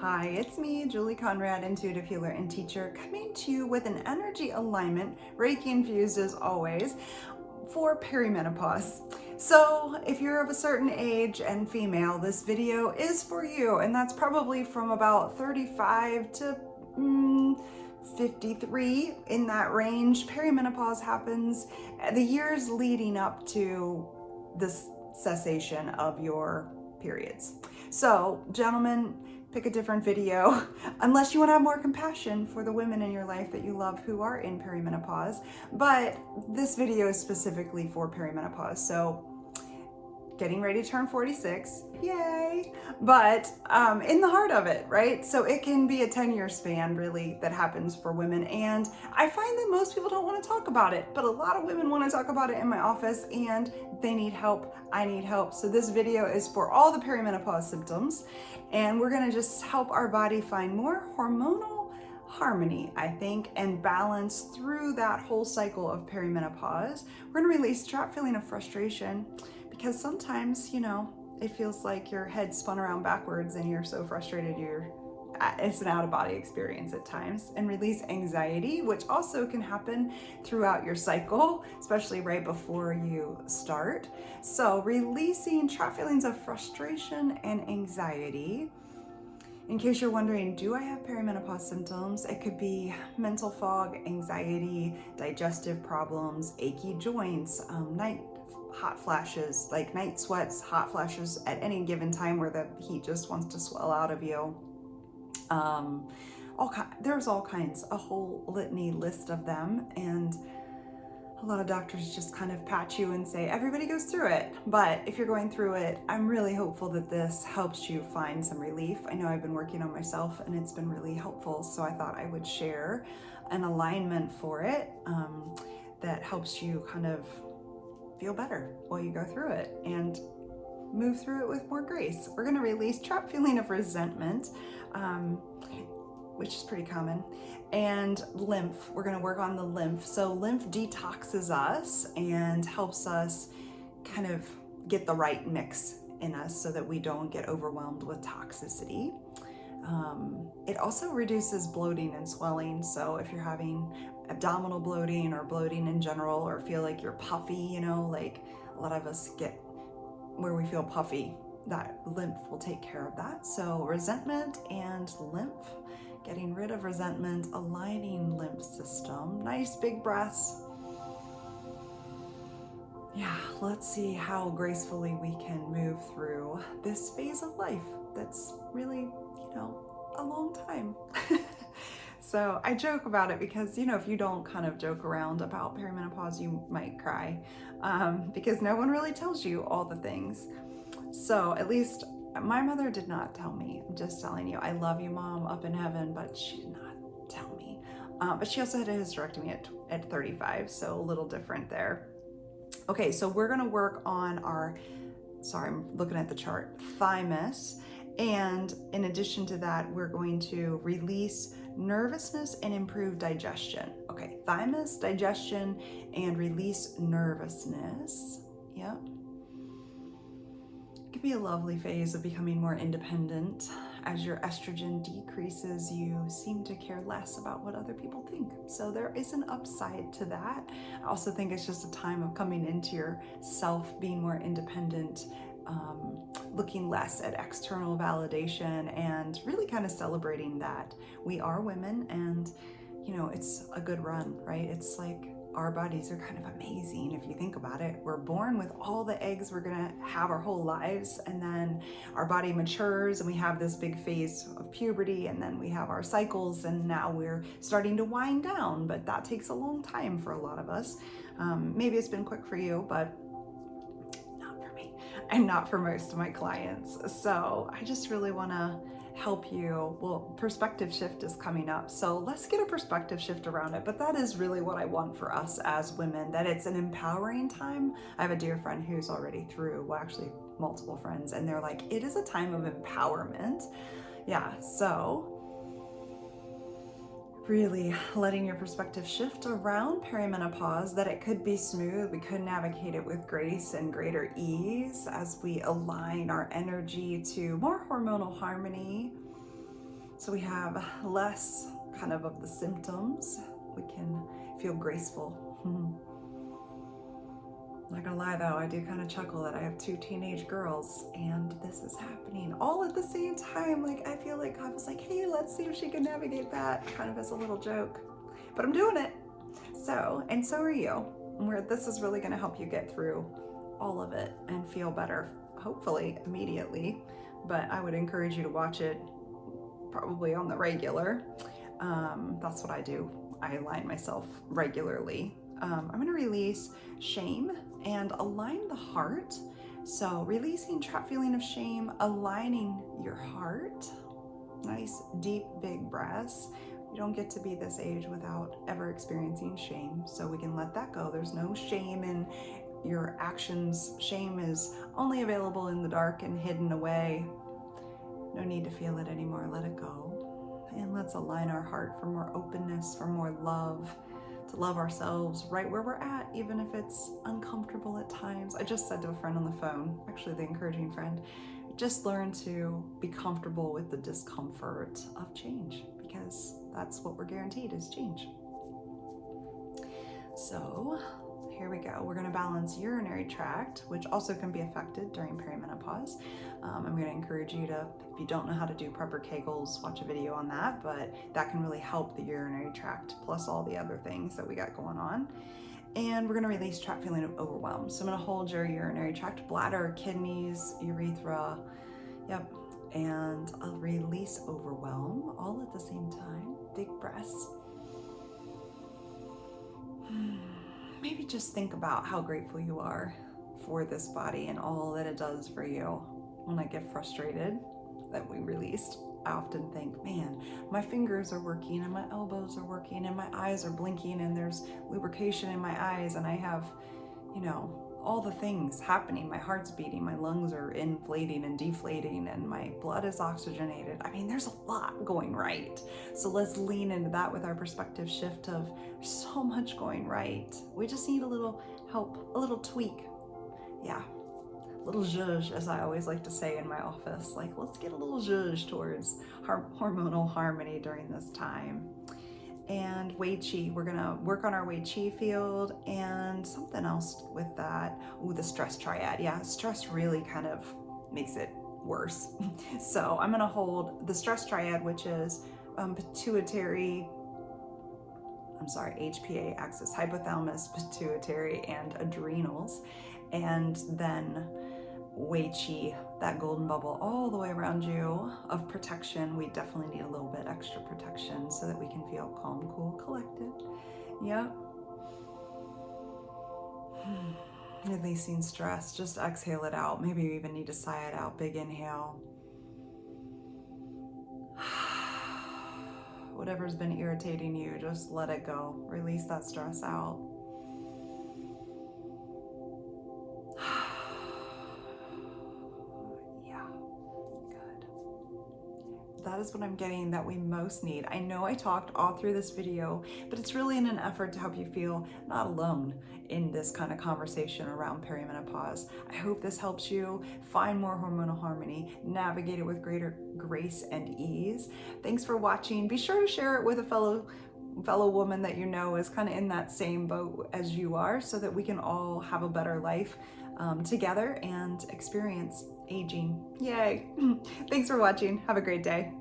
Hi, it's me, Julie Conrad, intuitive healer and teacher, coming to you with an energy alignment, Reiki infused as always, for perimenopause. So if you're of a certain age and female, this video is for you, and that's probably from about 35 to 53, in that range. Perimenopause happens the years leading up to this cessation of your periods. So, gentlemen, pick a different video unless you want to have more compassion for the women in your life that you love who are in perimenopause. But this video is specifically for perimenopause. So, getting ready to turn 46, yay, but in the heart of it, right? So it can be a 10-year span really that happens for women, and I find that most people don't want to talk about it, but a lot of women want to talk about it in my office, and they need help, I need help. So this video is for all the perimenopause symptoms, and we're going to just help our body find more hormonal harmony, I think, and balance through that whole cycle of perimenopause. We're going to release a trap feeling of frustration, because sometimes, it feels like your head spun around backwards and you're so frustrated it's an out-of-body experience at times. And release anxiety, which also can happen throughout your cycle, especially right before you start. So releasing trap feelings of frustration and anxiety. In case you're wondering, do I have perimenopause symptoms? It could be mental fog, anxiety, digestive problems, achy joints, hot flashes, like night sweats, hot flashes at any given time where the heat just wants to swell out of you. There's all kinds, a whole litany list of them, and a lot of doctors just kind of pat you and say, everybody goes through it. But if you're going through it, I'm really hopeful that this helps you find some relief. I know I've been working on myself and it's been really helpful. So I thought I would share an alignment for it that helps you kind of feel better while you go through it and move through it with more grace. We're going to release trap feeling of resentment, which is pretty common, and lymph. We're going to work on the lymph. So lymph detoxes us and helps us kind of get the right mix in us so that we don't get overwhelmed with toxicity. It also reduces bloating and swelling. So if you're having abdominal bloating or bloating in general, or feel like you're puffy, like a lot of us get where we feel puffy, that lymph will take care of that. So resentment and lymph, getting rid of resentment, aligning lymph system. Nice big breaths. Yeah, let's see how gracefully we can move through this phase of life that's really, a long time. So I joke about it because, if you don't kind of joke around about perimenopause, you might cry, because no one really tells you all the things. So at least my mother did not tell me. I'm just telling you, I love you, Mom, up in heaven, but she did not tell me. But she also had a hysterectomy at 35, so a little different there. Okay, so we're going to work on I'm looking at the chart, thymus. And in addition to that, we're going to release nervousness and improve digestion. Okay, thymus, digestion, and release nervousness. Yep. It could be a lovely phase of becoming more independent. As your estrogen decreases, you seem to care less about what other people think. So there is an upside to that. I also think it's just a time of coming into yourself, being more independent, looking less at external validation, and really kind of celebrating that we are women, and it's a good run, right? It's like our bodies are kind of amazing if you think about it. We're born with all the eggs we're gonna have our whole lives, and then our body matures and we have this big phase of puberty, and then we have our cycles, and now we're starting to wind down, but that takes a long time for a lot of us. Maybe it's been quick for you, but and not for most of my clients. So I just really want to help you. Well, perspective shift is coming up, so let's get a perspective shift around it. But that is really what I want for us as women, that it's an empowering time. I have a dear friend who's already through, well, actually multiple friends, and they're like, it is a time of empowerment. Yeah, so really letting your perspective shift around perimenopause, that it could be smooth. We could navigate it with grace and greater ease as we align our energy to more hormonal harmony. So we have less kind of the symptoms. We can feel graceful. Not gonna lie though, I do kind of chuckle that I have 2 teenage girls and this is happening all at the same time. Like, I feel like I was like, hey, let's see if she can navigate that, kind of as a little joke. But I'm doing it. So, and so are you. This is really gonna help you get through all of it and feel better, hopefully immediately. But I would encourage you to watch it probably on the regular. That's what I do. I align myself regularly. I'm going to release shame and align the heart. So releasing trapped feeling of shame, aligning your heart. Nice, deep, big breaths. You don't get to be this age without ever experiencing shame. So we can let that go. There's no shame in your actions. Shame is only available in the dark and hidden away. No need to feel it anymore. Let it go. And let's align our heart for more openness, for more love, to love ourselves right where we're at, even if it's uncomfortable at times. I just said to a friend on the phone, actually the encouraging friend, just learn to be comfortable with the discomfort of change, because that's what we're guaranteed is change. So here we go. We're going to balance urinary tract, which also can be affected during perimenopause. I'm going to encourage you to, if you don't know how to do proper Kegels, watch a video on that, but that can really help the urinary tract, plus all the other things that we got going on. And we're going to release trapped feeling of overwhelm. So I'm going to hold your urinary tract, bladder, kidneys, urethra. Yep. And I'll release overwhelm all at the same time. Big breaths. Maybe just think about how grateful you are for this body and all that it does for you. When I get frustrated that we released, I often think, man, my fingers are working and my elbows are working and my eyes are blinking and there's lubrication in my eyes and I have, all the things happening. My heart's beating, my lungs are inflating and deflating, and my blood is oxygenated. I mean, there's a lot going right. So let's lean into that with our perspective shift of so much going right. We just need a little help, a little tweak. Yeah, a little zhuzh, as I always like to say in my office. Like, let's get a little zhuzh towards hormonal harmony during this time. And Wei Qi, we're gonna work on our Wei Qi field and something else with that. Ooh, the stress triad. Yeah, stress really kind of makes it worse. So I'm gonna hold the stress triad, which is HPA axis, hypothalamus, pituitary, and adrenals. And then Wei Qi, that golden bubble all the way around you of protection. We definitely need a little bit extra protection so that we can feel calm, cool, collected. Yep. Releasing stress, just exhale it out. Maybe you even need to sigh it out. Big inhale. Whatever's been irritating you, just let it go. Release that stress out. That is what I'm getting that we most need. I know I talked all through this video, but it's really in an effort to help you feel not alone in this kind of conversation around perimenopause. I hope this helps you find more hormonal harmony, navigate it with greater grace and ease. Thanks for watching. Be sure to share it with a fellow woman that you know is kind of in that same boat as you are, so that we can all have a better life together and experience aging. Yay. Thanks for watching. Have a great day.